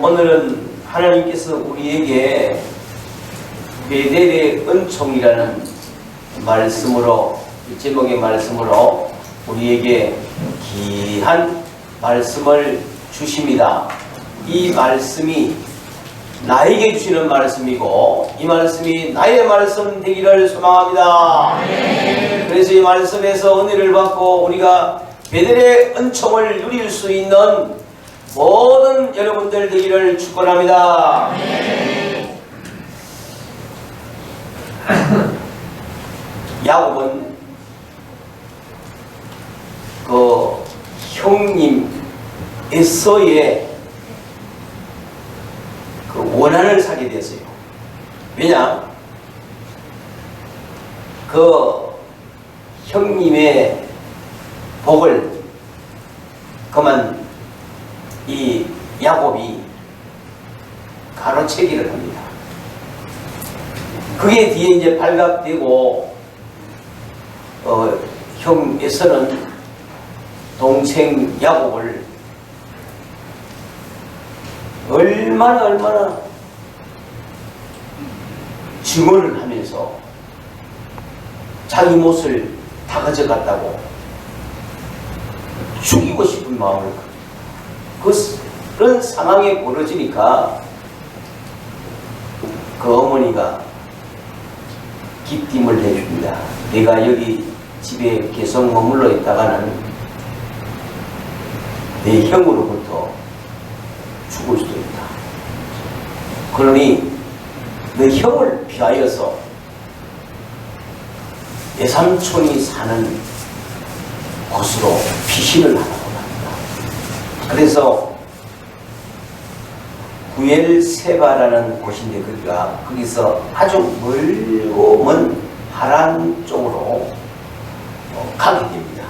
오늘은 하나님께서 우리에게 베델의 은총이라는 말씀으로, 제목의 말씀으로 우리에게 귀한 말씀을 주십니다. 이 말씀이 나에게 주시는 말씀이고 이 말씀이 나의 말씀 되기를 소망합니다. 그래서 이 말씀에서 은혜를 받고 우리가 베델의 은총을 누릴 수 있는 모든 여러분들 되기를 축원합니다. 야곱은 그 형님 에서의 그 원한을 사게 됐어요. 왜냐? 그 형님의 복을 그만 이 야곱이 가로채기를 합니다. 그게 뒤에 이제 발각되고 형 에서는 동생 야곱을 얼마나 증오를 하면서 자기 못을 다 가져갔다고 죽이고 싶은 마음을 그런 상황에 벌어지니까 그 어머니가 기띔을 해줍니다. 내가 여기 집에 계속 머물러 있다가는 내 형으로부터 죽을 수도 있다. 그러니 내 형을 피하여서 내 삼촌이 사는 곳으로 피신을 하라고 합니다. 그래서 구엘세바라는 곳인데 거기서 아주 멀고 먼 하란 쪽으로 가게 됩니다.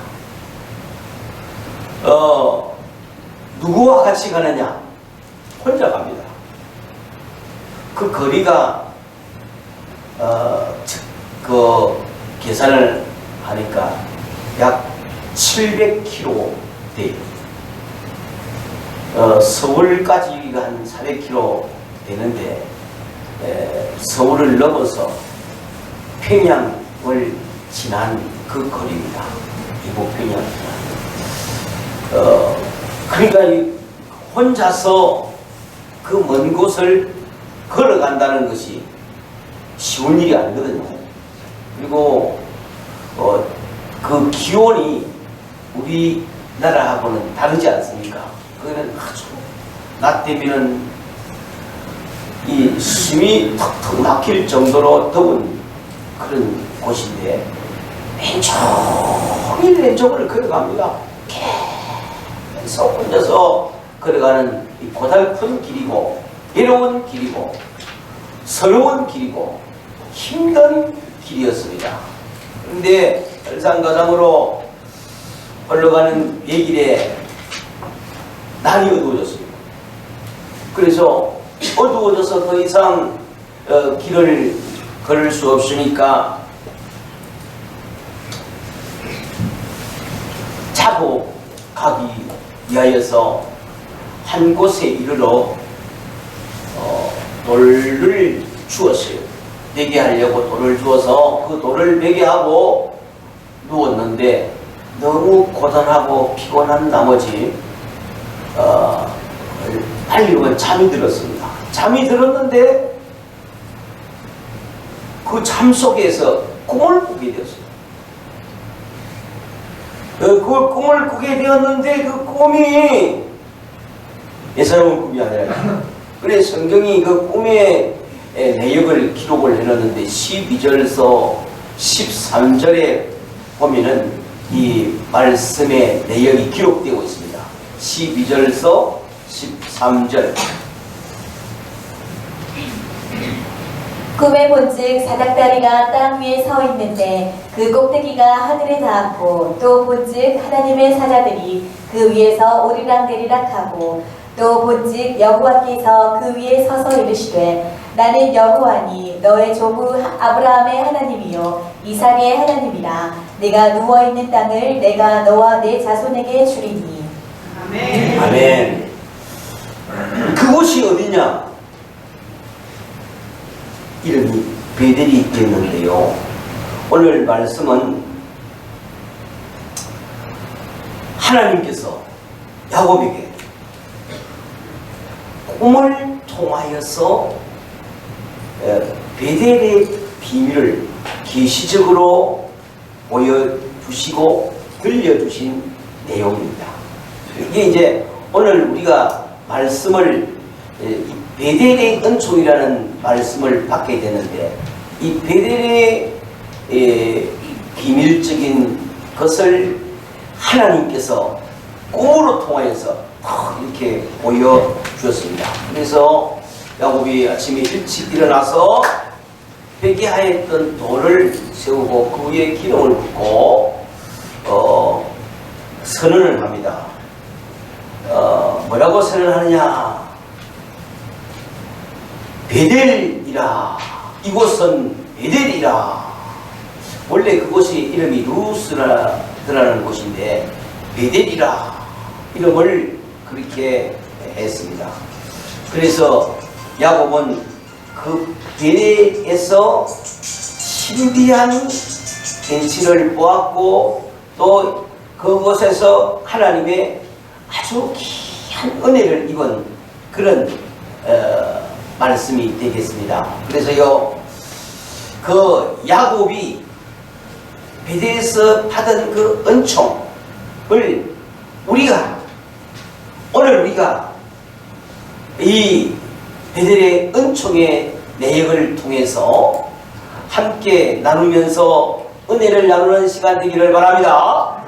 누구와 같이 가느냐? 혼자 갑니다. 그 거리가 그 계산을 하니까 약 700km 돼요. 서울까지가 한 400km 되는데 서울을 넘어서 평양을 지난 그 거리입니다. 이북 평양 지난. 그러니까 혼자서 그 먼 곳을 걸어간다는 것이 쉬운 일이 아니거든요. 그리고 그 기온이 우리나라하고는 다르지 않습니까? 그거는 아주 낮 되면은 이 숨이 턱턱 막힐 정도로 더운 그런 곳인데 왼쪽을 걸어갑니다. 계속 혼자서 걸어가는 이 고달픈 길이고 외로운 길이고 서러운 길이고 힘든 길이었습니다. 그런데 설상가상으로 올라가는 예길에 날이 어두워졌습니다. 그래서 어두워져서 더 이상 길을 걸을 수 없으니까 차고 가기 위하여서 한 곳에 이르러 돌을 주었어요. 베게 하려고 돌을 주어서 그 돌을 베게 하고 누웠는데 너무 고단하고 피곤한 나머지 빨리 잠이 들었습니다. 잠이 들었는데 그 잠 속에서 꿈을 꾸게 되었어요. 그 꿈을 꾸게 되었는데 그 꿈이 예사로운 꿈이 아니라 그래 성경이 그 꿈의 내역을 기록을 해놨는데 12절서 13절에 보면은 이 말씀의 내역이 기록되고 있습니다. 12절서 13절. 꿈에 본즉 사닥다리가 땅 위에 서 있는데 그 꼭대기가 하늘에 닿았고 또 본즉 하나님의 사자들이 그 위에서 오르락내리락 하고 또 본즉 여호와께서 그 위에 서서 이르시되 나는 여호와니 너의 조부 아브라함의 하나님이요 이삭의 하나님이라. 내가 누워있는 땅을 내가 너와 내 자손에게 주리니. 아멘. 아멘. 그곳이 베델이 됐는데요. 오늘 말씀은 하나님께서 야곱에게 꿈을 통하여서 베델의 비밀을 계시적으로 보여주시고 들려주신 내용입니다. 이게 이제 오늘 우리가 말씀을 베델의 은총이라는 말씀을 받게 되는데, 이 베델의 비밀적인 것을 하나님께서 꿈으로 통하여서 이렇게 보여주었습니다. 그래서 야곱이 아침에 일찍 일어나서 회개하였던 돌을 세우고 그 위에 기름을 붓고 선언을 합니다. 뭐라고 선언하느냐? 베델이라, 이곳은 베델이라. 원래 그곳이 이름이 루스라는 곳인데 베델이라 이름을 그렇게 했습니다. 그래서 야곱은 그 베델에서 신비한 계시를 보았고, 또 그곳에서 하나님의 아주 귀한 은혜를 입은 그런 말씀이 되겠습니다. 그래서요, 그 야곱이 베델에서 받은 그 은총을 오늘 우리가 이 베델의 은총의 내역을 통해서 함께 나누면서 은혜를 나누는 시간 되기를 바랍니다.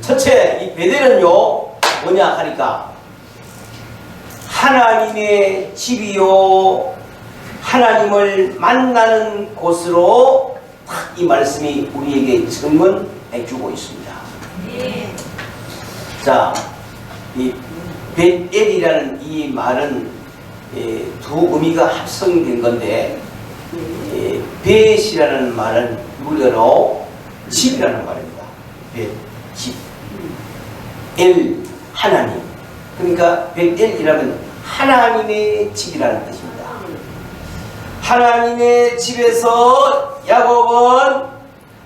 첫째, 이 베델은요 뭐냐 하니까 하나님의 집이요 하나님을 만나는 곳으로 딱 이 말씀이 우리에게 증언해 주고 있습니다. 자, 이 벳엘이라는 이 말은 두 의미가 합성된 건데, 벳이라는 말은 유래로 집이라는 말입니다. 벳, 집. 엘, 하나님. 그러니까 벳엘이라면 하나님의 집이라는 뜻입니다. 하나님의 집에서 야곱은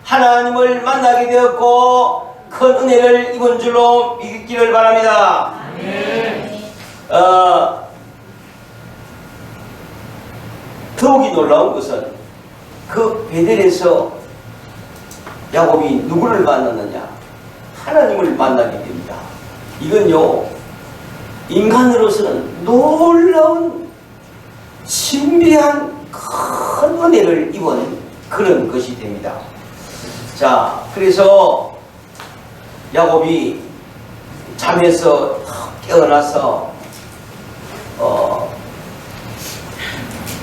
하나님을 만나게 되었고 큰 은혜를 입은 줄로 믿기를 바랍니다. 더욱이 놀라운 것은 그 베델에서 야곱이 누구를 만났느냐? 하나님을 만나게 됩니다. 이건요, 인간으로서는 놀라운 신비한 큰 은혜를 입은 그런 것이 됩니다. 자, 그래서 야곱이 잠에서 깨어나서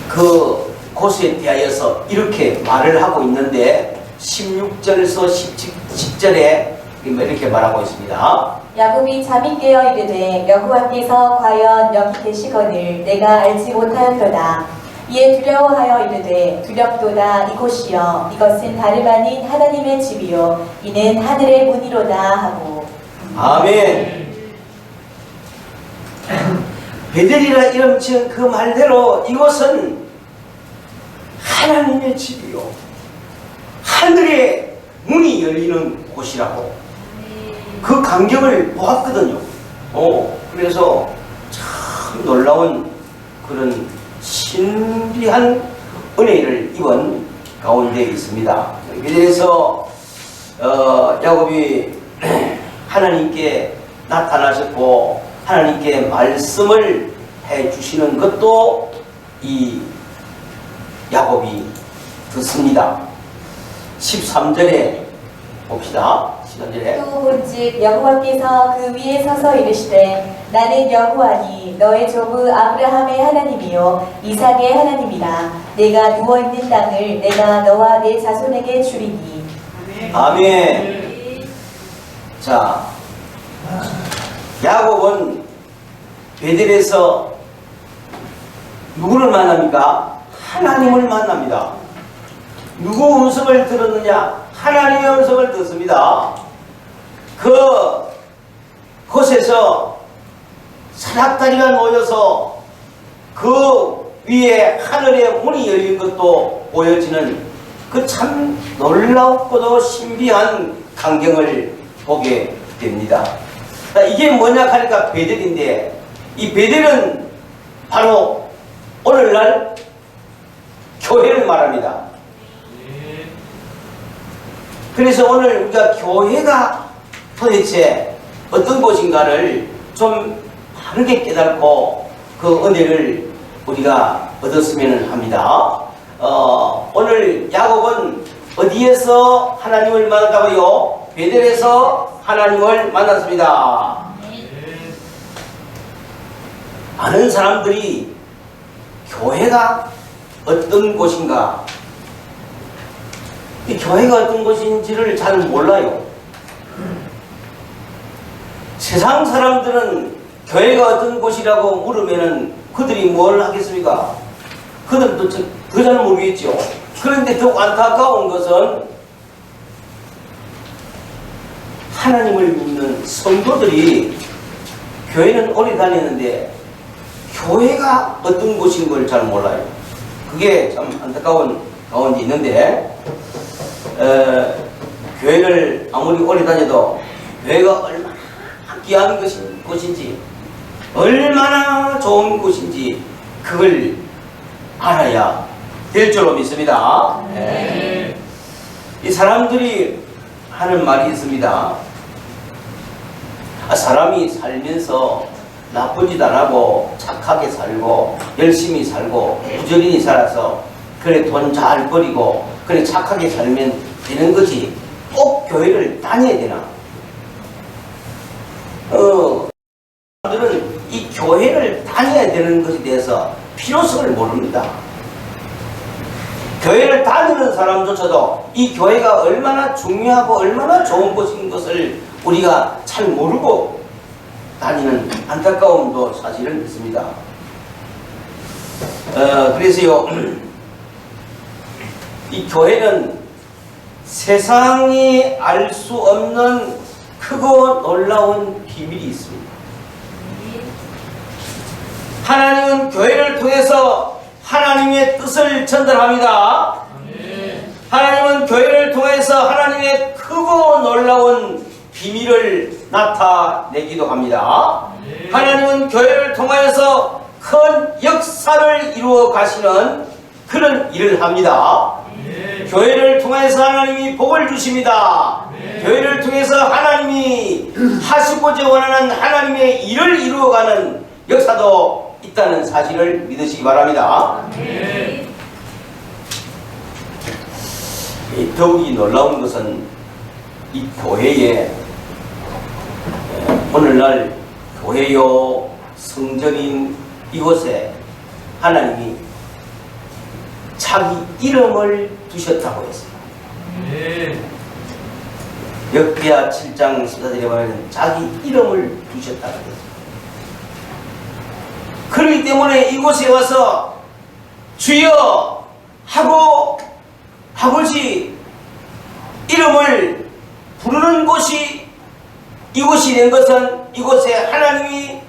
그 곳에 대하여서 이렇게 말을 하고 있는데, 16절에서 10절에 이렇게 말하고 있습니다. 야곱이 잠이 깨어 이르되 여호와께서 과연 여기 계시거늘 내가 알지 못하였도다. 이에 두려워하여 이르되 두렵도다. 이곳이여 이것은 다름 아닌 하나님의 집이요 이는 하늘의 문이로다 하고. 아멘. 베델이라 이름 지은 그 말대로 이곳은 하나님의 집이요 하늘의 문이 열리는 곳이라고 그 광경을 보았거든요. 그래서 참 놀라운 그런 신비한 은혜를 입은 가운데 있습니다. 그래서 야곱이 하나님께 나타나셨고 하나님께 말씀을 해주시는 것도 이 야곱이 듣습니다. 13절에 봅시다. 13절에 또 본즉 여호와께서 그 위에 서서 이르시되 나는 여호와니 너의 조부 아브라함의 하나님이요 이삭의 하나님이라. 내가 누워있는 땅을 내가 너와 내 자손에게 주리니. 아멘. 자, 야곱은 베델에서 누구를 만납니까? 하나님을 만납니다. 누구 음성을 들었느냐? 하나님의 음성을 듣습니다. 그곳에서 사납다리가 놓여서 그 위에 하늘의 문이 열린 것도 보여지는 그 참 놀랍고도 신비한 광경을 보게 됩니다. 이게 뭐냐 하니까 베델인데, 이 베델은 바로 오늘날 교회를 말합니다. 그래서 오늘 우리가 교회가 도대체 어떤 곳인가를 좀 바르게 깨닫고 그 은혜를 우리가 얻었으면 합니다. 오늘 야곱은 어디에서 하나님을 만났다고요? 베델에서 하나님을 만났습니다. 많은 사람들이 교회가 어떤 곳인가, 이 교회가 어떤 곳인지를 잘 몰라요. 세상 사람들은 교회가 어떤 곳이라고 물으면은 그들이 뭘 하겠습니까? 그들도 더 잘 모르겠죠. 그런데 더 안타까운 것은 하나님을 믿는 성도들이 교회는 오래 다니는데 교회가 어떤 곳인 걸 잘 몰라요. 그게 참 안타까운 가운데 있는데, 교회를 아무리 오래 다녀도 교회가 얼마나 귀한 곳인지, 얼마나 좋은 곳인지 그걸 알아야 될 줄로 믿습니다. 네. 이 사람들이 하는 말이 있습니다. 사람이 살면서 나쁜 짓 안 하고 착하게 살고 열심히 살고 부지런히 살아서 그래 돈 잘 벌이고 그래 착하게 살면 되는 거지 꼭 교회를 다녀야 되나? 사람들은 이 교회를 다녀야 되는 것에 대해서 필요성을 모릅니다. 교회를 다니는 사람조차도 이 교회가 얼마나 중요하고 얼마나 좋은 곳인 것을 우리가 잘 모르고 다니는 안타까움도 사실은 있습니다. 그래서요, 이 교회는 세상이 알 수 없는 크고 놀라운 비밀이 있습니다. 하나님은 교회를 통해서 하나님의 뜻을 전달합니다. 하나님은 교회를 통해서 하나님의 크고 놀라운 비밀을 나타내기도 합니다. 하나님은 교회를 통하여서 큰 역사를 이루어 가시는 그런 일을 합니다. 교회를 통해서 하나님이 복을 주십니다. 교회를 통해서 하나님이 하시고자 원하는 하나님의 일을 이루어가는 역사도 있다는 사실을 믿으시기 바랍니다. 더욱이 놀라운 것은 이 교회에 오늘날 교회요 성전인 이곳에 하나님이 자기 이름을 두셨다고 했어요. 역대하 7장 14절에 보면 자기 이름을 두셨다고 했어요. 그렇기 때문에 이곳에 와서 주여 하고 아버지 이름을 부르는 곳이 이곳이 된 것은 이곳에 하나님이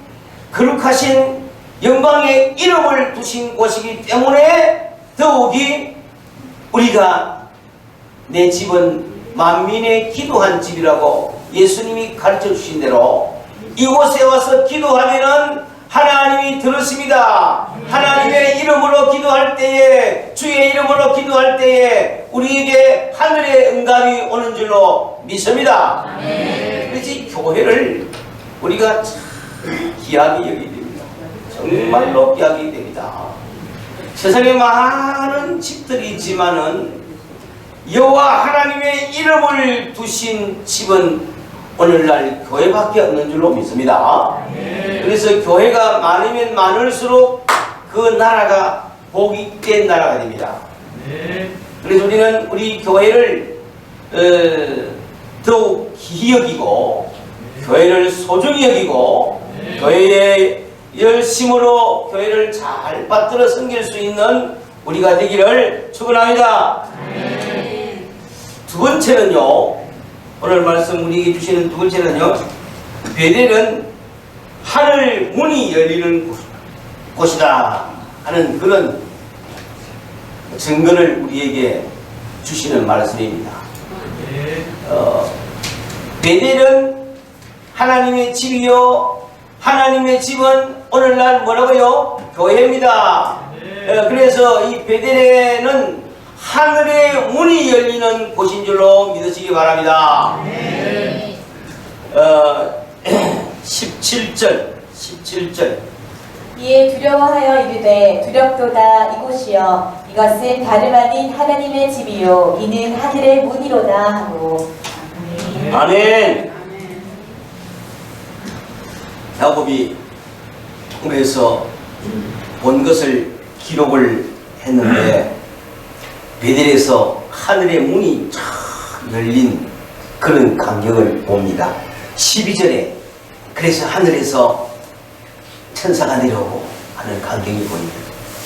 거룩하신 영광의 이름을 두신 곳이기 때문에 더욱이 우리가 내 집은 만민의 기도한 집이라고 예수님이 가르쳐 주신 대로 이곳에 와서 기도하면은 하나님이 들으십니다. 하나님의 이름으로 기도할 때에, 주의 이름으로 기도할 때에 우리에게 하늘의 응답이 오는 줄로 믿습니다. 그래서 이 교회를 우리가 참 귀하게 여기게 됩니다. 정말로 귀하게 됩니다. 세상에 많은 집들이 있지만은 여호와 하나님의 이름을 두신 집은 오늘날 교회밖에 없는 줄로 믿습니다. 그래서 교회가 많으면 많을수록 그 나라가 복된 나라가 됩니다. 그래서 우리는 우리 교회를 더욱 귀히 여기고 교회를 소중히 여기고 교회의 열심으로 교회를 잘 받들어 섬길 수 있는 우리가 되기를 축원합니다. 두 번째는요, 오늘 말씀 우리에게 주시는 두 번째는요, 베델은 하늘 문이 열리는 곳이다. 하는 그런 증거를 우리에게 주시는 말씀입니다. 베델은 하나님의 집이요, 하나님의 집은 오늘날 뭐라고요? 교회입니다. 그래서 이 베델에는 하늘의 문이 열리는 곳인 줄로 믿으시기 바랍니다. 17절 이에 두려워하여 이르되 두렵도다 이곳이여 이것은 다름 아닌 하나님의 집이요 이는 하늘의 문이로다 하고. 아멘. 야곱이 꿈에서 본 것을 기록을 했는데 베델에서 하늘의 문이 쫙 열린 그런 광경을 봅니다. 12절에 그래서 하늘에서 천사가 내려오고 하는 광경이 보입니다.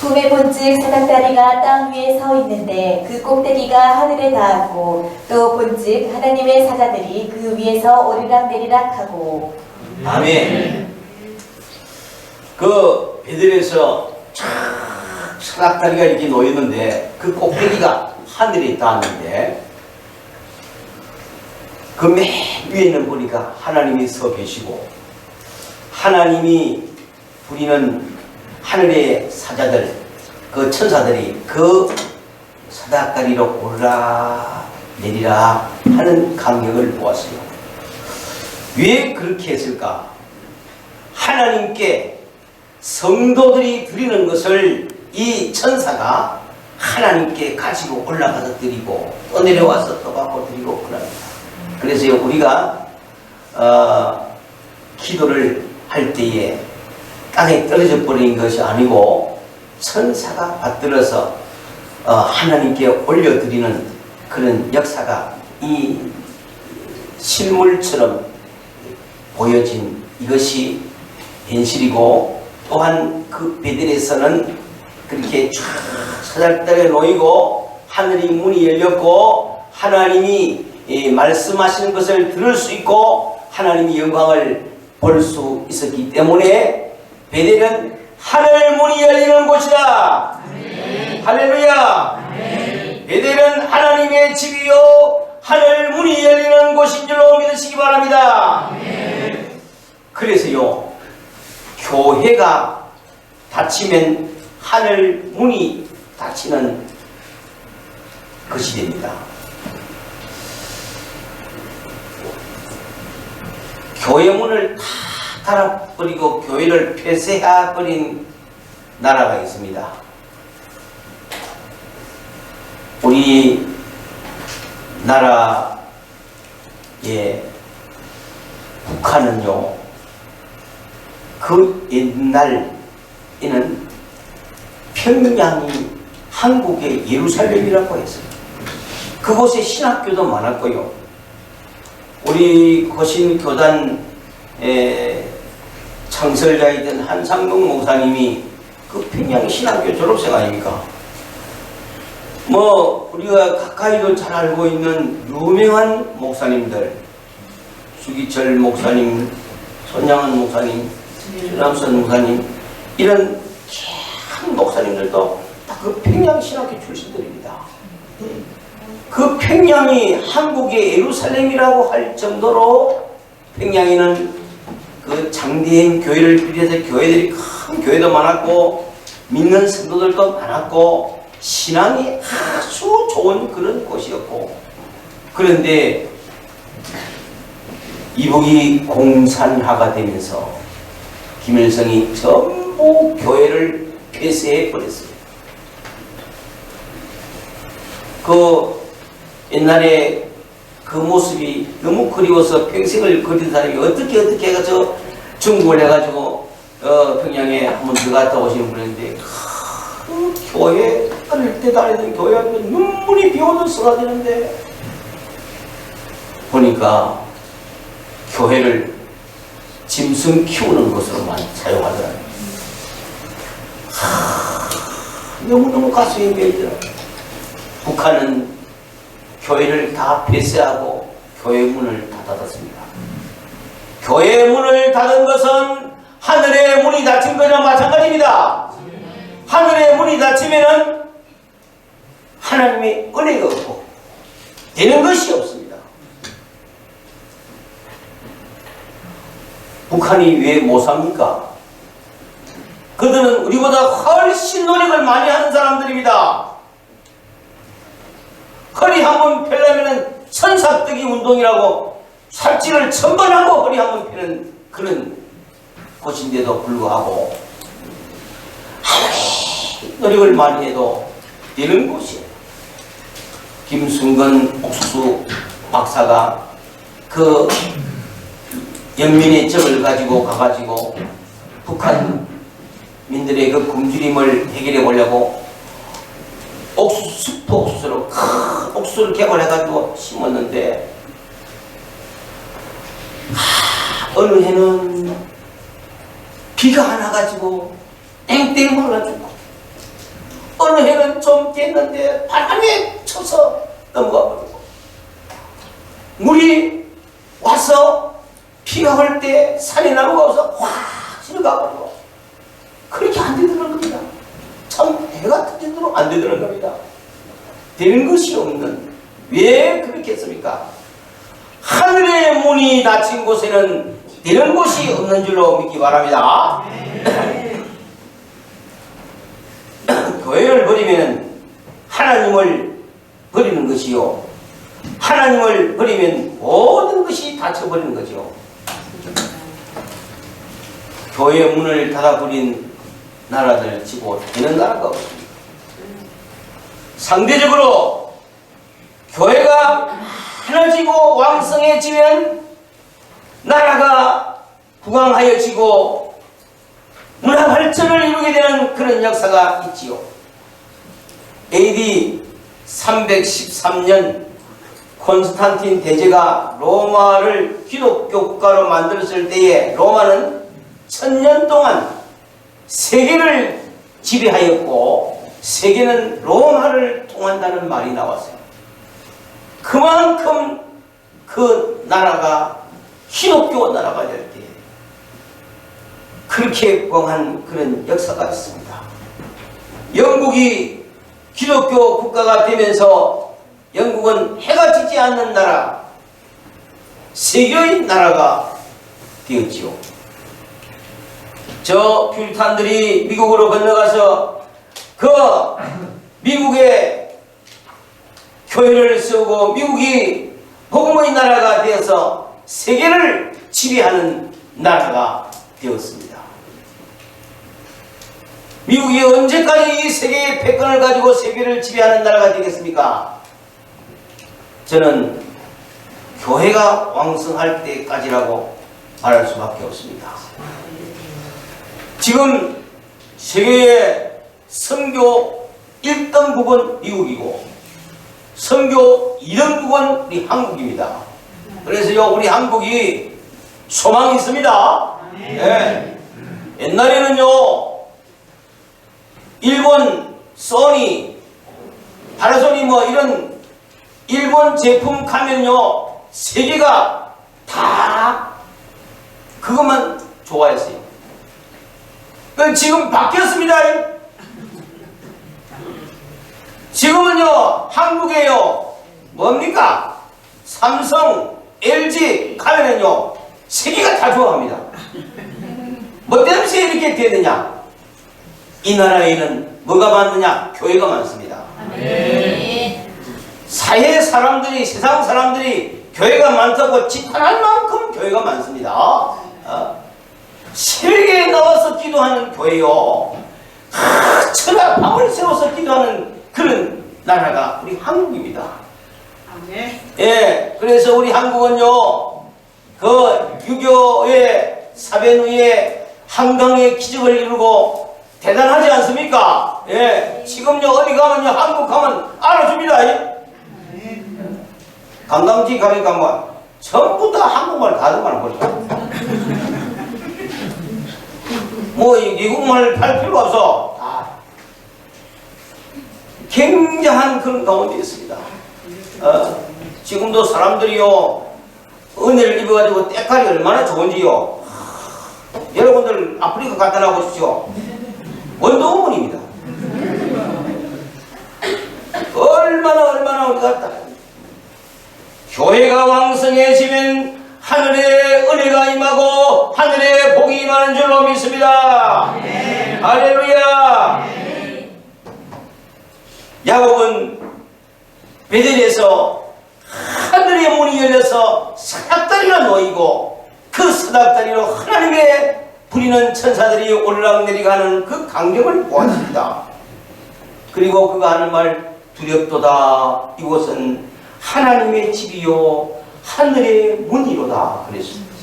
꿈에 본즉 사닥다리가 땅 위에 서 있는데 그 꼭대기가 하늘에 닿았고 또 본즉 하나님의 사자들이 그 위에서 오르락내리락 하고. 아멘. 그 베델에서 쫙 사닥다리가 이렇게 놓였는데 그 꼭대기가 하늘에 닿았는데 그 맨 위에는 보니까 하나님이 서 계시고 하나님이 부리는 하늘의 사자들, 그 천사들이 그 사닥다리로 오르락 내리락 하는 광경을 보았어요. 왜 그렇게 했을까? 하나님께 성도들이 드리는 것을 이 천사가 하나님께 가지고 올라가서 드리고 또 내려와서 또 받고 드리고 그럽니다. 그래서 우리가 기도를 할 때에 땅에 떨어져 버린 것이 아니고 천사가 받들어서 하나님께 올려드리는 그런 역사가 이 실물처럼 보여진 이것이 현실이고, 또한 그 베델에서는 그렇게 쫙 사닥다리에 놓이고 하늘이 문이 열렸고 하나님이 말씀하시는 것을 들을 수 있고 하나님이 영광을 볼 수 있었기 때문에 베델은 하늘 문이 열리는 곳이다. 아멘. 할렐루야. 아멘. 베델은 하나님의 집이요 하늘 문이 열리는 곳인 줄로 믿으시기 바랍니다. 아멘. 그래서요, 교회가 닫히면 하늘 문이 닫히는 것이 됩니다. 교회 문을 다 닫아버리고 교회를 폐쇄해버린 나라가 있습니다. 우리 나라의 북한은요, 그 옛날에는 평양이 한국의 예루살렘이라고 했어요. 그곳에 신학교도 많았고요. 우리 거신교단 창설자이던 한상동 목사님이 그 평양 신학교 졸업생 아닙니까? 뭐 우리가 가까이도 잘 알고 있는 유명한 목사님들, 주기철 목사님, 손양은 목사님, 남선 목사님, 이런 큰 목사님들도 다 그 평양 신학교 출신들입니다. 그 평양이 한국의 예루살렘이라고 할 정도로 평양에는 그 장대인 교회를 비롯해서 교회들이 큰 교회도 많았고 믿는 성도들도 많았고 신앙이 아주 좋은 그런 곳이었고, 그런데 이북이 공산화가 되면서 김일성이 전부 교회를 폐쇄해 버렸어요. 그 옛날에 그 모습이 너무 그리워서 평생을 그린 사람이 어떻게 해서 중국을 해가지고 평양에 한번 들어갔다 오시는 분인데, 그 교회 다닐 때 다니던 교회한테 눈물이 비오듯 쏟아지는데 보니까 교회를 짐승 키우는 것으로만 사용하더라고요. 너무너무 가슴이 메이더라고요. 북한은 교회를 다 폐쇄하고 교회 문을 다 닫았습니다. 교회 문을 닫은 것은 하늘의 문이 닫힌 것이나 마찬가지입니다. 하늘의 문이 닫히면은 하나님의 은혜가 없고 되는 것이 없습니다. 북한이 왜 못 삽니까? 그들은 우리보다 훨씬 노력을 많이 하는 사람들입니다. 허리 한번 펴려면은 천사뜨기 운동이라고 살찌를 1000번 하고 허리 한번 펴는 그런 곳인데도 불구하고 노력을 많이 해도 되는 곳이에요. 김순건 옥수수 박사가 그 연민의 점을 가지고 가가지고 북한민들의 그 굶주림을 해결해 보려고 옥수수 옥수수로 큰 옥수수를 개발해가지고 심었는데 어느 해는 비가 안 와가지고 땡땡 말라주고 어느 해는 좀 됐는데 바람에 쳐서 넘어가 버리고 물이 와서 비가 올 때 산에 나무가 와서 확 지나가 버리고 그렇게 안 되더라는 겁니다. 참 배 같은 짓으로 안 되더라는 겁니다. 되는 것이 없는 왜 그렇게 했습니까? 하늘의 문이 닫힌 곳에는 되는 곳이 없는 줄로 믿기 바랍니다. 교회를 버리면 하나님을 버리는 것이요 하나님을 버리면 모든 것이 닫혀버리는 거죠. 교회의 문을 닫아버린 나라들 치고 되는 나라가 없습니다. 상대적으로 교회가 많아지고 왕성해지면 나라가 부강하여지고 문화 발전을 이루게 되는 그런 역사가 있지요. AD 313년 콘스탄틴 대제가 로마를 기독교 국가로 만들었을 때에 로마는 1000년 동안 세계를 지배하였고 세계는 로마를 통한다는 말이 나왔어요. 그만큼 그 나라가 기독교 나라가 될 때 그렇게 부강한 그런 역사가 있습니다. 영국이 기독교 국가가 되면서 영국은 해가 지지 않는 나라, 세계의 나라가 되었지요. 저 퓨리탄들이 미국으로 건너가서 그 미국의 교회를 세우고 미국이 복음의 나라가 되어서 세계를 지배하는 나라가 되었습니다. 미국이 언제까지 이 세계의 패권을 가지고 세계를 지배하는 나라가 되겠습니까? 저는 교회가 왕성할 때까지라고 말할 수밖에 없습니다. 지금 세계의 선교 1등국은 미국이고 선교 2등국은 우리 한국입니다. 그래서요 우리 한국이 소망이 있습니다. 네. 옛날에는요 일본 소니, 파나소닉 뭐 이런 일본 제품 가면요 세계가 다 그것만 좋아했어요. 지금 바뀌었습니다. 지금은요 한국에요 뭡니까? 삼성, LG 가면은요 세계가 다 좋아합니다. 뭐 때문에 이렇게 되느냐? 이 나라에는 뭐가 많느냐? 교회가 많습니다. 사회 사람들이, 세상 사람들이 교회가 많다고 지탄할 만큼 교회가 많습니다. 세계에 나와서 기도하는 교회요. 천하 밤을 세워서 기도하는 그런 나라가 우리 한국입니다. 예, 그래서 우리 한국은요, 그 유교의 사변후에 한강의 기적을 이루고 대단하지 않습니까? 예, 지금요 어디 가면요 한국 가면 알아줍니다. 관광지 가니까 뭐 전부 다 한국말 다듬어는 거죠. 뭐 미국말 할 필요가 없어. 다 굉장한 그런 가운데 있습니다. 지금도 사람들이요 은혜를 입어가지고 때깔이 얼마나 좋은지요. 여러분들 아프리카 갔다 나보십시오. 원동문입니다. 얼마나 우리가 교회가 왕성해지면 하늘의 은혜가 임하고 하늘의 복이 임하는 줄로 믿습니다. 할렐루야. 야곱은 베델에서 하늘의 문이 열려서 사닥다리가 놓이고 그 사닥다리로 하나님의 부리는 천사들이 올라내리가는 그 광경을 보았습니다. 그리고 그가 하는 말, 두렵도다. 이곳은 하나님의 집이요 하늘의 문이로다. 그랬습니다.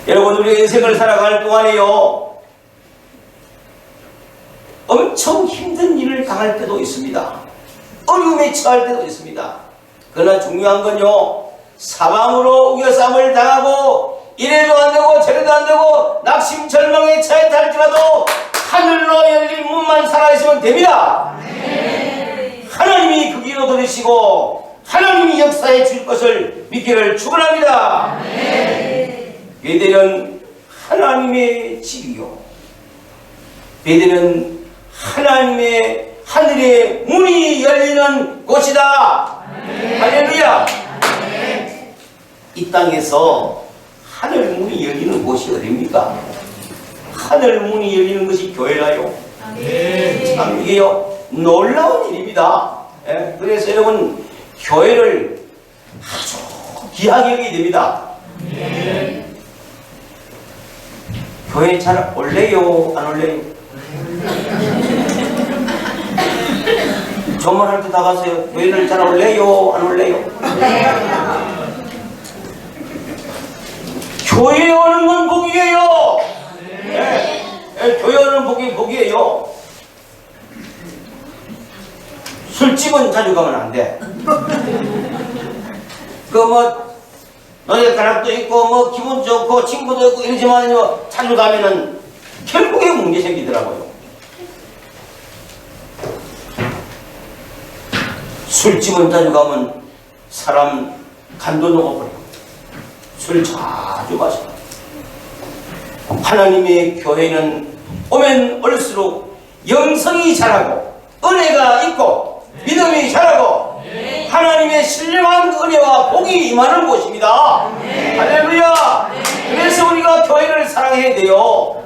여러분, 우리가 인생을 살아갈 동안에요, 엄청 힘든 일을 당할 때도 있습니다. 어려움에 처할 때도 있습니다. 그러나 중요한 건요, 사망으로 우겨쌈을 당하고 이래도 안되고 저래도 안되고 낙심절망에 처해 할지라도 하늘로 열린 문만 살아있으면 됩니다. 하나님이 그 길로 들으시고 하나님이 역사해 줄 것을 믿기를 축원합니다. 베델은 하나님의 집이요, 베델은 하나님의 하늘의 문이 열리는 곳이다. 할렐루야. 이 땅에서 하늘 문이 열리는 곳이 어디입니까? 하늘 문이 열리는 것이 교회라요. 참 이게요 놀라운 일입니다. 예? 그래서 여러분, 교회를 아주 귀하게 여기게 됩니다. 교회 잘 올래요? 안 올래요? 조문할 때 다 가세요. 교회를 잘 올래요? 안 올래요? 교회에 오는 건 복이에요. 네. 네, 교회 오는 복이에요. 술집은 자주 가면 안 돼. 너의 가락도 있고 기분 좋고 친구도 있고 이러지만요, 자주 가면은 결국에 문제 생기더라고요. 술집은 자주 가면 사람 간도 녹아버려요. 술 자주 마셔. 하나님의 교회는 오면 올수록 영성이 자라고 은혜가 있고 믿음이 자라고 하나님의 신령한 은혜와 복이 임하는 곳입니다. 할렐루야. 그래서 우리가 교회를 사랑해야 돼요.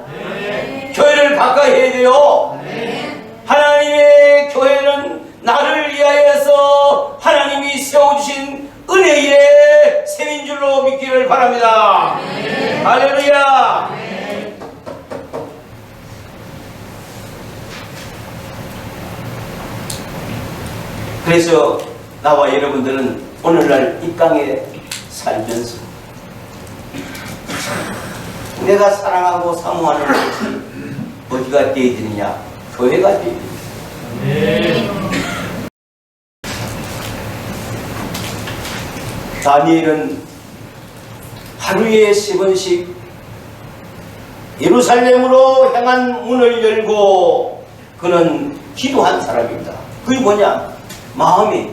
교회를 가까이 해야 돼요. 하나님의 교회는 나를 위하여서 하나님이 세워주신 은혜의 셈인 줄로 믿기를 바랍니다. 할렐루야. 그래서 나와 여러분들은 오늘날 이 땅에 살면서 내가 사랑하고 사모하는 것이 어디가 되어야 되느냐? 교회가 되어야 됩니다. 다니엘은 하루에 3번씩 예루살렘으로 향한 문을 열고 그는 기도한 사람입니다. 그게 뭐냐? 마음의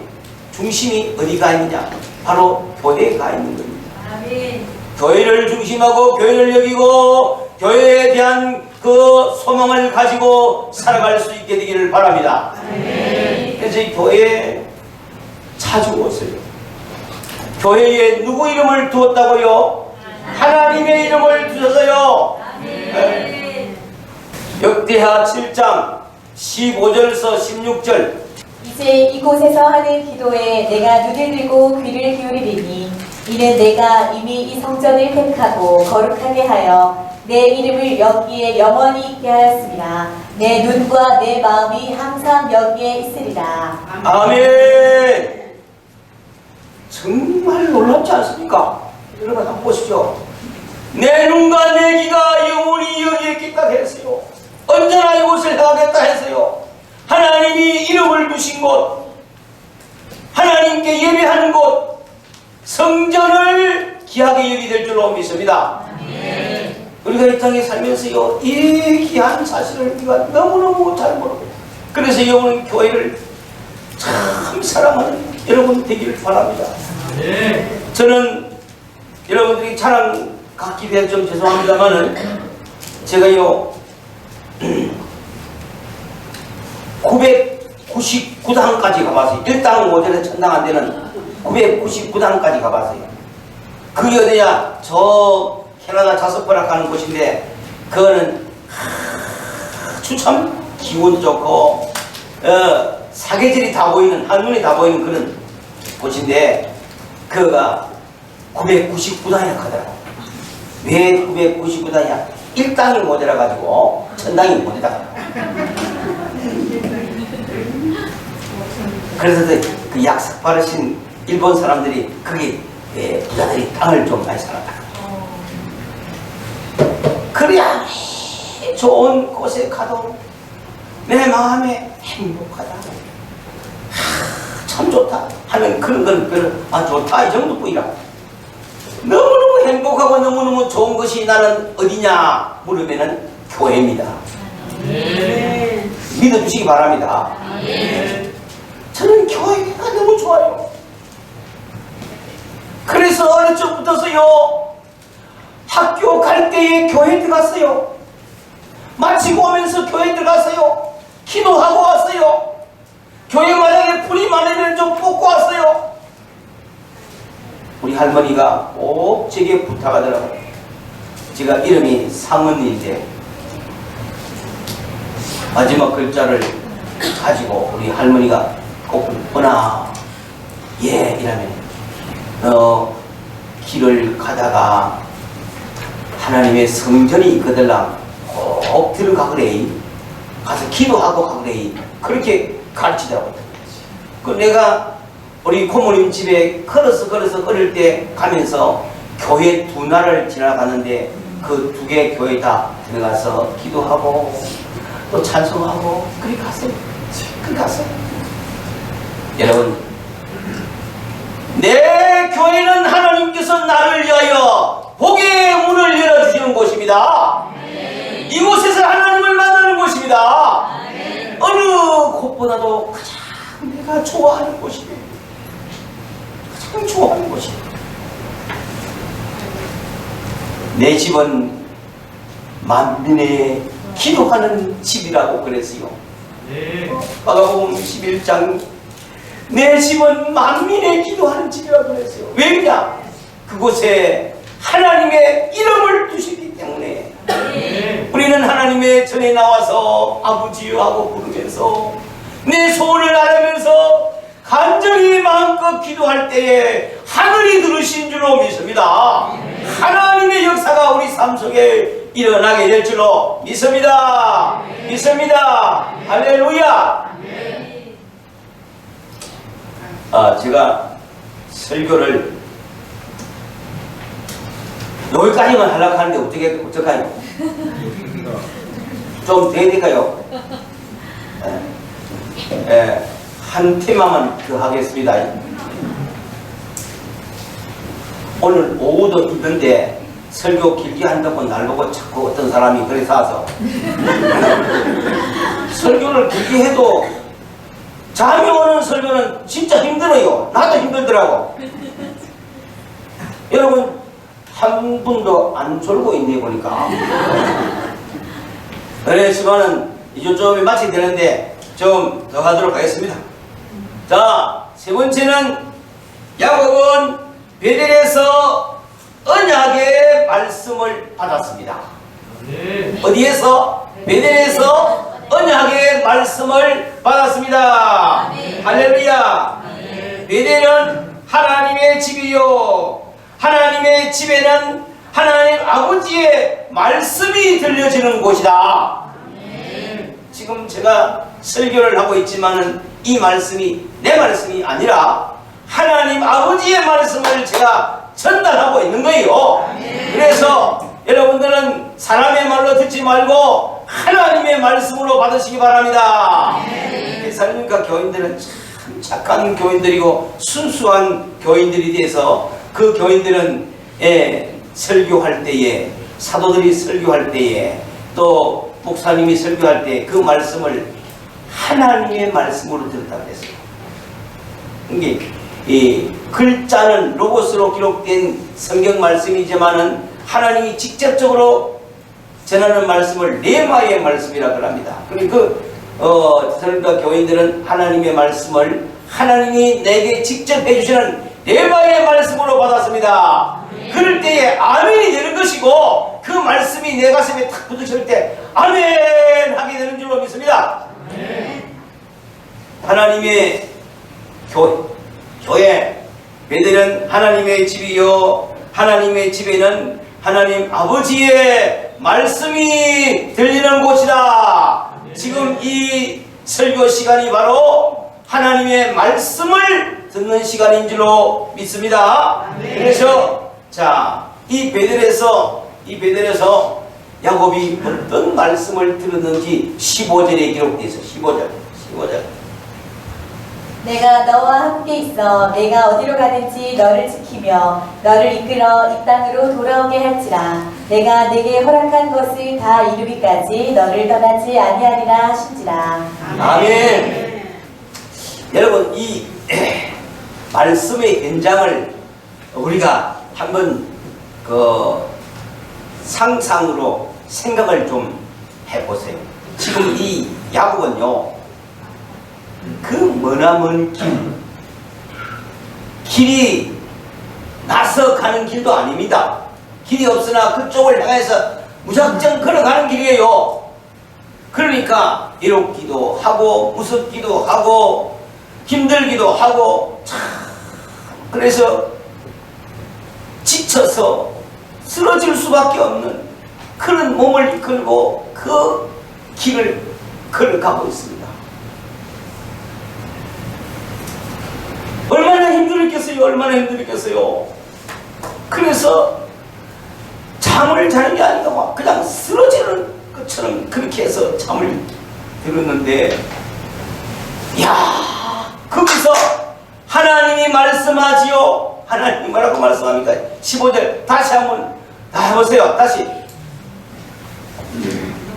중심이 어디가 있느냐? 바로 교회에 가 있는 겁니다. 아멘. 교회를 중심하고 교회를 여기고 교회에 대한 그 소망을 가지고 살아갈 수 있게 되기를 바랍니다. 아멘. 그래서 이 교회에 자주 오세요. 교회에 누구 이름을 두었다고요? 하나님의 이름을 두셔서요. 네. 역대하 7장 15절에서 16절. 이제 이곳에서 하는 기도에 내가 눈을 들고 귀를 기울이리니 이는 내가 이미 이 성전을 택하고 거룩하게 하여 내 이름을 여기에 영원히 있게 하였습니다. 내 눈과 내 마음이 항상 여기에 있으리라. 아멘. 정말 놀랍지 않습니까? 여러분 한번 보십시오. 내 눈과 내 귀가 영원히 여기에 있겠다 했어요. 언제나 이곳을 향하겠다 했어요. 하나님이 이름을 두신 곳, 하나님께 예배하는 곳, 성전을 귀하게 여기게 될 줄로 믿습니다. 우리가 이 땅에 살면서요, 이 귀한 사실을 우리가 너무너무 잘 모르고, 그래서 여러분 교회를 참 사랑하는 여러분 되기를 바랍니다. 저는 여러분들이 자랑 갖기 위해 좀 죄송합니다만은 제가요 999당까지 가봤어요. 1당은 모자라 천당 안 되는 999당까지 가봤어요. 그게 어디냐? 저 캐나다 자석버락 하는 곳인데 그거는 아주 참 기온도 좋고 사계절이 다 보이는, 한눈이 다 보이는 그런 곳인데 그가 999당이나 하더라고. 왜 999당이야? 1당이 모자라 가지고 천당이 모자라. 그래서 그 약삭 바르신 일본 사람들이 거기 부자들이 땅을 좀 많이 사놨다. 그래야 좋은 곳에 가도 내 마음에 행복하다. 참 좋다 하는 그런 건 별로 좋다 이 정도뿐이라. 너무너무 행복하고 너무너무 좋은 것이 나는 어디냐 물으면은 교회입니다. 믿어주시기 바랍니다. 저는 교회가 너무 좋아요. 그래서 어릴 적부터서요 학교 갈 때에 교회 들어갔어요. 마치고 오면서 교회 들어갔어요. 기도하고 왔어요. 교회 만약에 풀이 많으면 좀 뽑고 왔어요. 우리 할머니가 꼭 제게 부탁하더라고요. 제가 이름이 상은인데 마지막 글자를 가지고 우리 할머니가 꼭 보나 예 이러면 길을 가다가 하나님의 성전이 있거들랑 꼭 들어가 그래. 가서 기도하고 가 그래. 그렇게 가르치더라고요. 그 내가 우리 고모님 집에 걸어서 어릴 때 가면서 교회 2날을 지나가는데 그 2개 교회 다 들어가서 기도하고 또 찬송하고 그렇게 갔어요. 그렇게 갔어요. 여러분, 내 교회는 하나님께서 나를 위하여 복의 문을 열어주시는 곳입니다. 이곳에서 하나님을 만나는 곳입니다. 어느 곳보다도 가장 내가 좋아하는 곳이에요. 가장 좋아하는 곳이에요. 내 집은 만민의 기도하는 집이라고 그랬어요. 마가복음 11장 내 집은 만민의 기도하는 집이라고 그랬어요. 왜냐? 그곳에 하나님의 이름을 두시기 때문에 우리는 하나님의 전에 나와서 아버지요 하고 부르면서 내 소원을 알으면서 간절히 마음껏 기도할 때에 하늘이 들으신 줄로 믿습니다. 하나님의 역사가 우리 삶 속에 일어나게 될 줄로 믿습니다. 믿습니다. 할렐루야. 제가 설교를 여기까지만 하려고 하는데 어떡하요? 좀 돼야 될까요? 한 테마만 더 하겠습니다. 오늘 오후도 있는데 설교 길게 한다고 날 보고 자꾸 어떤 사람이 그래서 와서 설교를 길게 해도 잠이 오는 설교는 진짜 힘들어요. 나도 힘들더라고. 여러분 한 분도 안 졸고 있네 보니까. 그렇지만은 이제 좀 마치게 되는데 좀 더 가도록 하겠습니다. 자, 세 번째는 야곱은 베델에서 언약의 말씀을 받았습니다. 어디에서? 베델에서 언약의 말씀을 받았습니다. 할렐루야. 베델은 하나님의 집이요, 하나님의 집에는 하나님 아버지의 말씀이 들려지는 곳이다. 지금 제가 설교를 하고 있지만은 이 말씀이 내 말씀이 아니라 하나님 아버지의 말씀을 제가 전달하고 있는 거예요. 그래서 여러분들은 사람의 말로 듣지 말고 하나님의 말씀으로 받으시기 바랍니다. 대살림과 교인들은 참 착한 교인들이고 순수한 교인들이 돼서 그 교인들은 설교할 때에, 사도들이 설교할 때에, 또 목사님이 설교할 때 그 말씀을 하나님의 말씀으로 들었다고 했어요. 이게 이 글자는 로고스로 기록된 성경 말씀이지만은 하나님이 직접적으로 전하는 말씀을 레마의 말씀이라고 합니다. 그러니까 테살로니가 교인들은 하나님의 말씀을 하나님이 내게 직접 해주시는 레마의 말씀으로 받았습니다. 그럴 때에 아멘이 되는 것이고 그 말씀이 내 가슴에 탁 부딪힐 때 아멘 하게 되는 줄로 믿습니다. 하나님의 교회 베델은 하나님의 집이요 하나님의 집에는 하나님 아버지의 말씀이 들리는 곳이다. 지금 이 설교 시간이 바로 하나님의 말씀을 듣는 시간인 줄로 믿습니다. 그래서 이 베델에서 야곱이 어떤 말씀을 들었는지 15절에 기록되어 있어. 15절. 내가 너와 함께 있어 내가 어디로 가든지 너를 지키며 너를 이끌어 이 땅으로 돌아오게 할지라. 내가 내게 허락한 것을 다 이루기까지 너를 떠나지 아니하리라 하신지라. 아멘. 여러분 이 말씀의 현장을 우리가 한번 상상으로 생각을 좀 해보세요. 지금 이 야곱은요 그 머나먼 길이 나서 가는 길도 아닙니다. 길이 없으나 그쪽을 향해서 무작정 걸어가는 길이에요. 그러니까 이롭기도 하고 무섭기도 하고 힘들기도 하고 참 그래서 지쳐서 쓰러질 수밖에 없는 그런 몸을 이끌고 그 길을 걸어가고 있습니다. 얼마나 힘들었겠어요. 그래서 잠을 자는 게 아니라 막 그냥 쓰러지는 것처럼 그렇게 해서 잠을 들었는데 거기서 하나님이 말씀하지요. 하나님이 뭐라고 말씀합니까? 15절 다시 한번 다 해보세요. 다시.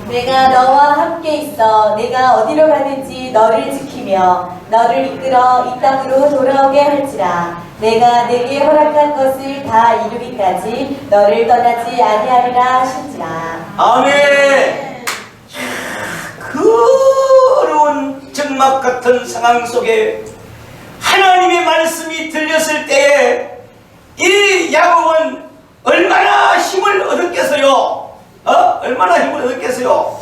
내가 너와 함께 있어 내가 어디로 가든지 너를 지키며 너를 이끌어 이 땅으로 돌아오게 할지라. 내가 내게 허락한 것을 다 이루기까지 너를 떠나지 아니하리라 하신지라. 아멘. 그 어려운 적막 같은 상황 속에 하나님의 말씀이 들렸을 때에 이 야곱은 얼마나 힘을 얻었겠어요? 얼마나 힘을 얻었겠어요?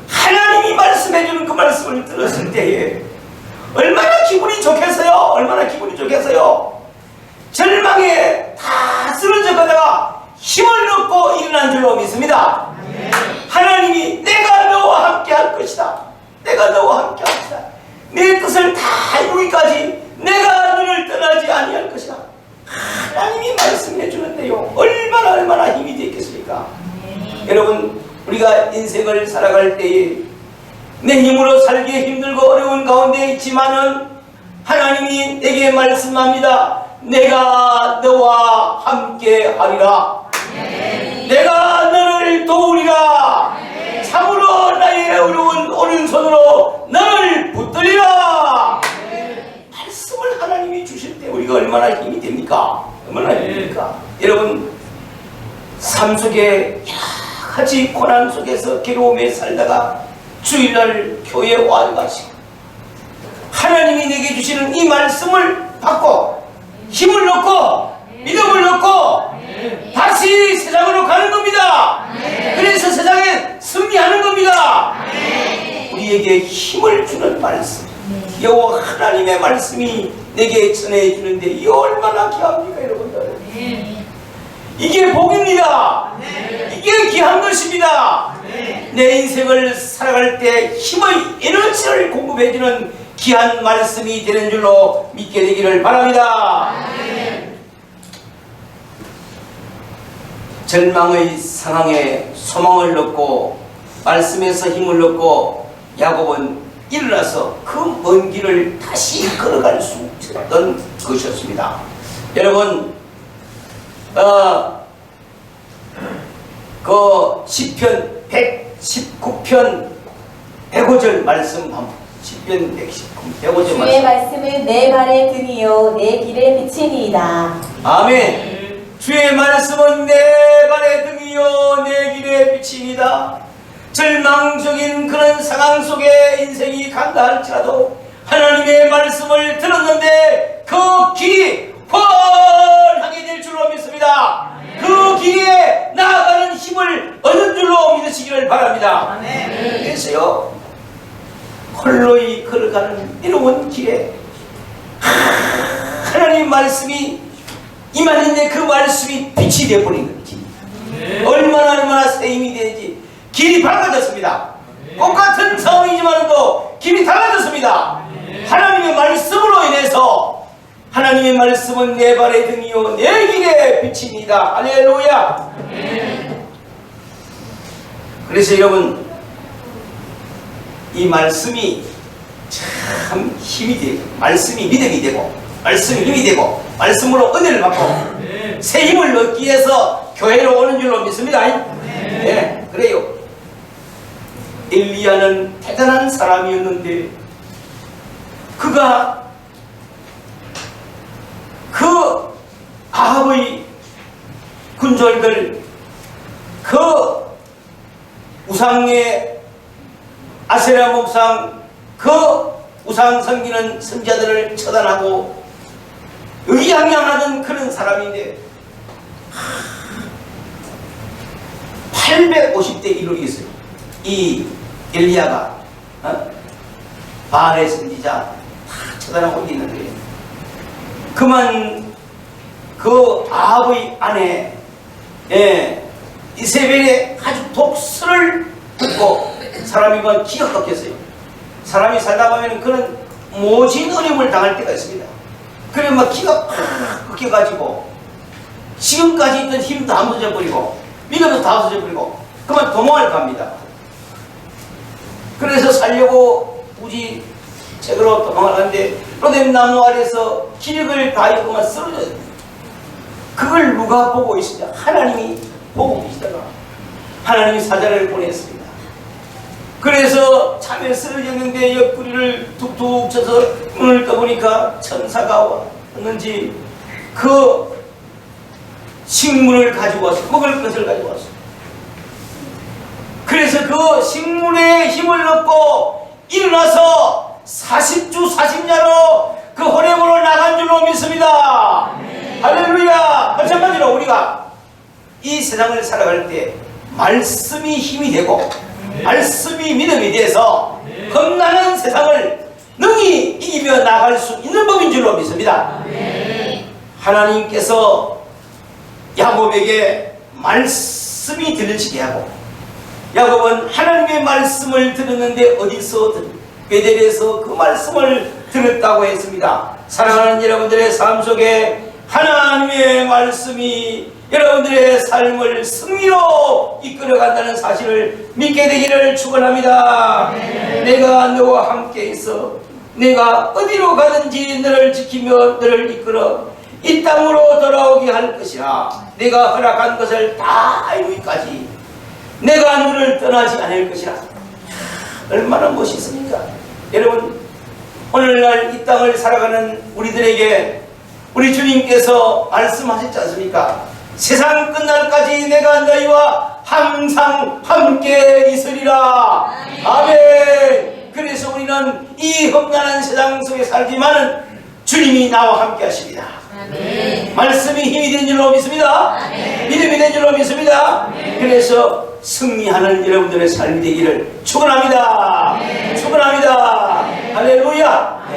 하나님이 말씀해주는 그 말씀을 들었을 때에 얼마나 기분이 좋겠어요? 절망에 다 쓰러져 가다가 힘을 얻고 일어난 줄로 믿습니다. 하나님이 내가 너와 함께 할 것이다. 내 뜻을 다 이루기까지 내가 너를 떠나지 아니할 것이다. 하나님이 말씀해 주는데요 얼마나 힘이 되겠습니까? 여러분 우리가 인생을 살아갈 때에 내 힘으로 살기 힘들고 어려운 가운데 있지만은 하나님이 내게 말씀합니다. 내가 너와 함께 하리라. 내가 너를 도우리라. 참으로 나의 어려운 오른손으로 너를 붙들리라. 말씀을 하나님이 주실 때 우리가 얼마나 힘이 됩니까? 여러분 삶 속에 여러 가지 고난 속에서 괴로움에 살다가 주일날 교회에 와가지고 하나님이 내게 주시는 이 말씀을 받고 힘을 얻고 믿음을 얻고 다시 세상으로 가는 겁니다. 그래서 세상에 승리하는 겁니다. 우리에게 힘을 주는 말씀, 여호와 하나님의 말씀이 내게 전해 주는데 이 얼마나 귀합니까, 여러분들? 이게 복입니다. 이게 귀한 것입니다. 내 인생을 살아갈 때 힘의 에너지를 공급해주는 귀한 말씀이 되는 줄로 믿게 되기를 바랍니다. 절망의 상황에 소망을 얻고 말씀에서 힘을 얻고 야곱은 일어나서 그 먼 길을 다시 걸어갈 수 있었던 것이었습니다. 여러분 그 시편 119편 105절 말씀 한번 시편 119편 105절 주의 말씀은 내 발의 등이요 내 길의 빛이니이다. 아멘. 주의 말씀은 내 발의 등이요 내 길의 빛이니이다. 절망적인 그런 상황 속에 인생이 간다 할지라도 하나님의 말씀을 들었는데 그 길이 훤하게 될 줄로 믿습니다. 그 길에 나아가는 힘을 얻은 줄로 믿으시기를 바랍니다. 그래서요, 홀로이 걸어가는 이로운 길에 하나님 말씀이 임하는데 그 말씀이 빛이 되어버린 거지. 얼마나 새 힘이 되는지 길이 밝아졌습니다. 똑같은 상황이지만도 길이 달라졌습니다. 하나님의 말씀으로 인해서 하나님의 말씀은 내 발의 등이요 내 길의 빛입니다. 할렐루야. 그래서 여러분, 이 말씀이 참 힘이 되고, 말씀이 믿음이 되고, 말씀이 힘이 되고, 말씀으로 은혜를 받고 새 힘을 얻기 위해서 교회로 오는 줄로 믿습니다. 네, 그래요. 엘리야는 대단한 사람이었는데 그가 그 아합의 군졸들, 그 우상의 아세라 목상, 그 우상 섬기는 선지자들을 처단하고 의양양하던 그런 사람인데 850대 1로 있어요. 이 엘리야가 바알의 선지자 다 처단하고 있는 거예요. 그만 그 아합의 아내 이세벨의 아주 독설을 듣고 사람이 막 기가 꺾였어요. 사람이 살다 보면 그런 모진 어려움을 당할 때가 있습니다. 그래 막 기가 꺾여가지고 지금까지 있던 힘도 다 무너져버리고 믿음도 다 없어져버리고 그만 도망을 갑니다. 그래서 살려고 우지 책으로 도망을 하는데 로뎀 나무 아래서 기력을 다하여 그만 쓰러져요. 그걸 누가 보고 있으냐? 하나님이 보고 계시다가 하나님이 사자를 보냈습니다. 그래서 참에 쓰러졌는데 옆구리를 툭툭 쳐서 눈을 떠보니까 천사가 왔는지 그 식물을 가지고 왔어요. 먹을 것을 가지고 왔어요. 그래서 그 식물에 힘을 얻고 일어나서 40주 40야로 그 호렙으로 나간 줄로 믿습니다. 할렐루야. 마찬가지로 우리가 이 세상을 살아갈 때 말씀이 힘이 되고 말씀이 믿음이 돼서 겁나는 세상을 능히 이기며 나갈 수 있는 법인 줄로 믿습니다. 하나님께서 야곱에게 말씀이 들려지게 하고 야곱은 하나님의 말씀을 들었는데 어디서 베델에서 그 말씀을 들었다고 했습니다. 사랑하는 여러분들의 삶 속에 하나님의 말씀이 여러분들의 삶을 승리로 이끌어간다는 사실을 믿게 되기를 축원합니다. 내가 너와 함께 있어 내가 어디로 가든지 너를 지키며 너를 이끌어 이 땅으로 돌아오게 할 것이라. 내가 허락한 것을 다 이루기까지 내가 너를 떠나지 않을 것이라. 얼마나 멋있습니까? 여러분, 오늘날 이 땅을 살아가는 우리들에게 우리 주님께서 말씀하셨지 않습니까? 세상 끝날까지 내가 너희와 항상 함께 있으리라. 아멘. 그래서 우리는 이 험난한 세상 속에 살지만은 주님이 나와 함께 하십니다. 아멘. 말씀이 힘이 된 줄로 믿습니다. 아멘. 믿음이 된 줄로 믿습니다. 아멘. 그래서 승리하는 여러분들의 삶이 되기를 축원합니다. 축원합니다. 할렐루야.